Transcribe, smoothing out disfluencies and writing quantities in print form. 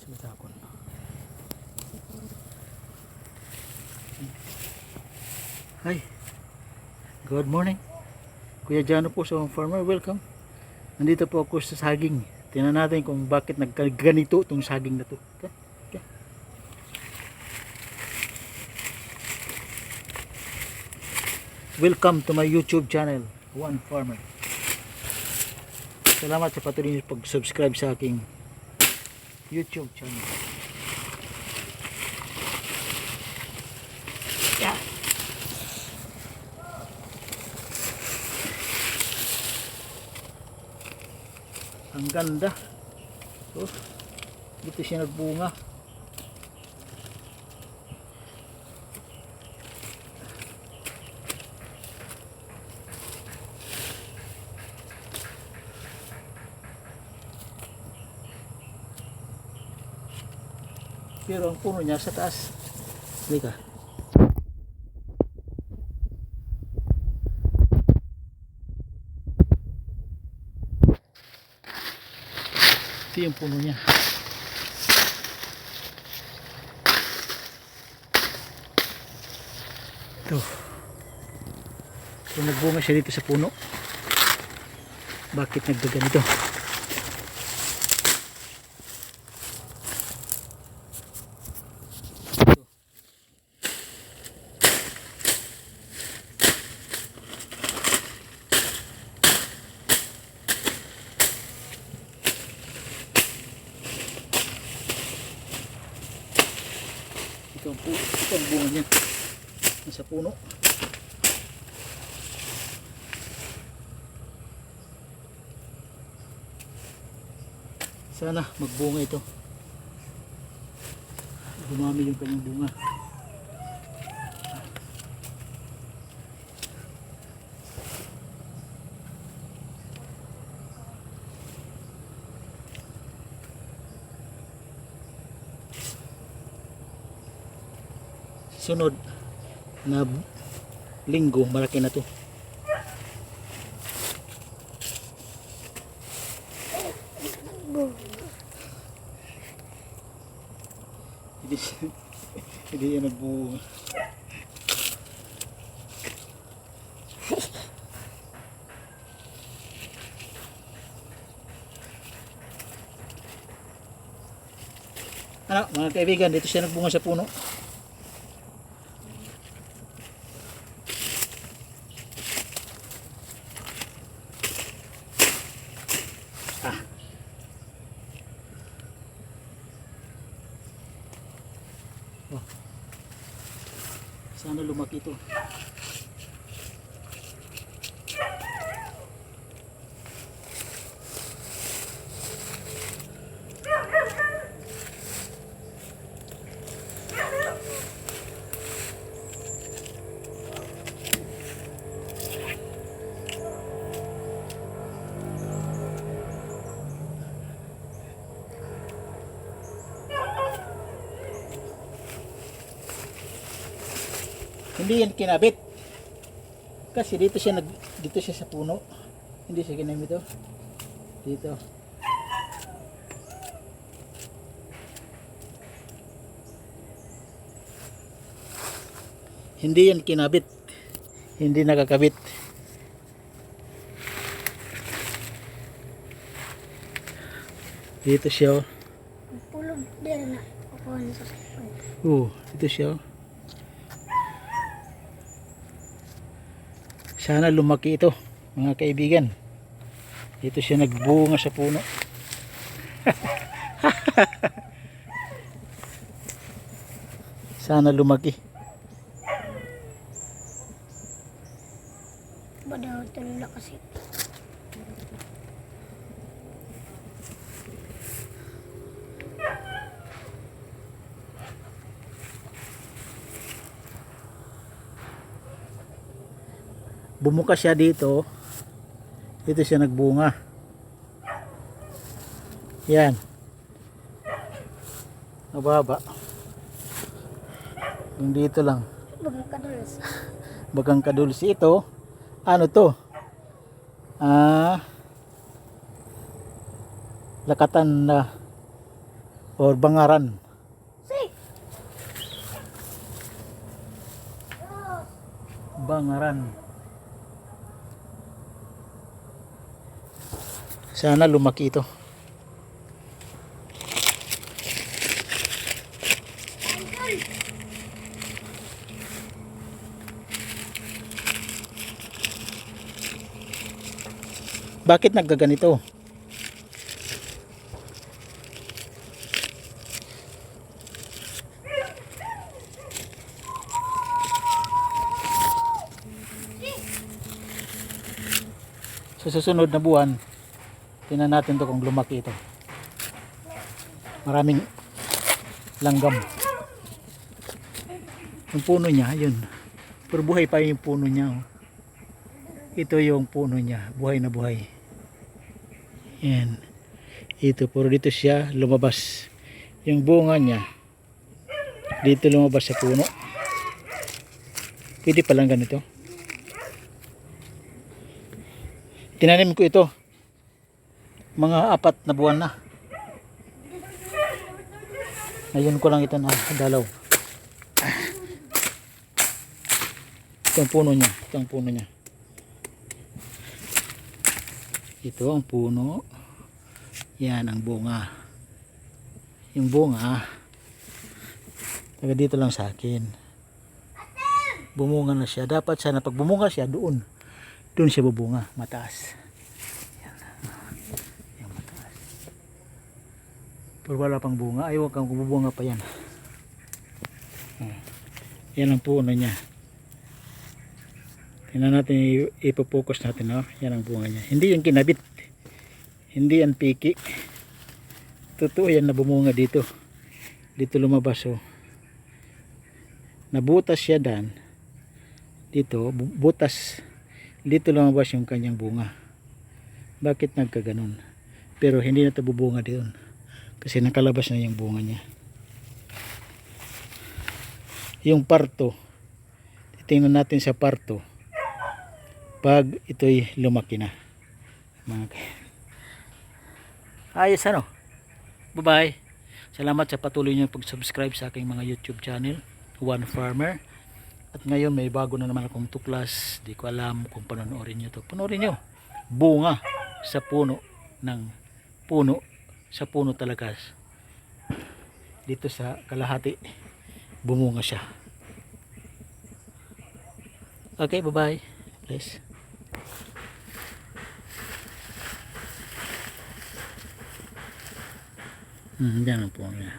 Sumatakon. Hi. Good morning. Kuya Jano po sa farmer. Welcome. Nandito po ako sa saging. Tingnan natin kung bakit nagganito itong saging na to. Okay? Okay. Welcome to my YouTube channel, One Farmer. Salamat sa patuloy niyo pag-subscribe sa aking YouTube channel. Yeah. Ang ganda. Oh, dito siya nagbunga. Pero ang puno niya sa taas. Halika. Ito yung puno niya. Ito. So nagbunga siya dito sa puno. Bakit nagdaganito? Ito ang bunga niya nasa puno. Sana magbunga ito, dumami yung kanyang bunga. Sunod na linggo malaki na to. Hindi yan nagbunga. Ano mga kaibigan, dito siya nagbunga sa puno. Oh. Sana lumaki ito. Hindi yan kinabit. Kasi dito siya sa puno. Hindi siya kinabit ito. Dito. Hindi yan kinabit. Hindi nakakabit. Dito siya. Pulog din na ako sa sakit. Dito siya. Sana lumaki ito mga kaibigan. Dito siya nagbunga sa puno. Sana lumaki. Badaw tulila kasi. Bumuka siya dito. Dito siya nagbunga. Yan. Mababa. Yung dito lang. Bagang kadulas. Bagang kadulsi ito. Ano to? Lakatan na or Bangaran. Bangaran. Sana lumaki ito. Bakit nagkaganito? Sa susunod na buwan, tingnan natin to kung lumaki ito. Maraming langgam. Yung puno niya, yun. Pero buhay pa yung puno niya. Oh. Ito yung puno niya, buhay na buhay. Yan. Ito, puro dito siya lumabas. Yung bunga niya, dito lumabas sa puno. Pwede palang ganito. Tinanim ko ito mga 4 na buwan na. Ngayon ko lang ito na dalaw. Ito ang puno niya. Ito ang puno niya. Ito ang puno. Yan ang bunga. Yung bunga taga dito lang sa akin. Bumunga na siya. Dapat sana pag bumunga siya doon siya bubunga, mataas. Yan. Yan mataas. Pero wala pang bunga. Ayaw kang bubunga pa yan. Yan ang puno niya. Tingnan natin, ipopokus natin. No? Yan ang bunga niya. Hindi yan kinabit. Hindi yan piki. Totoo yan na bumunga dito. Dito lumabas. Oh. Nabutas siya dan. Dito, butas. Dito lumabas yung kanyang bunga. Bakit nagkaganon? Pero hindi na ito bubunga doon. Kasi nakalabas na yung bunga niya. Yung parto. Tingnan natin sa parto. Pag ito'y lumaki na. Ayos ano? Bye-bye. Salamat sa patuloy niyong pag-subscribe sa aking mga YouTube channel. One Farmer. At ngayon may bago na naman akong tuklas. Di ko alam kung panonoorin nyo to. Panoorin nyo. Bunga sa puno ng puno. Sa puno talaga. Dito sa kalahati. Bumunga siya. Okay, bye-bye. Please. Yan ang puno niya.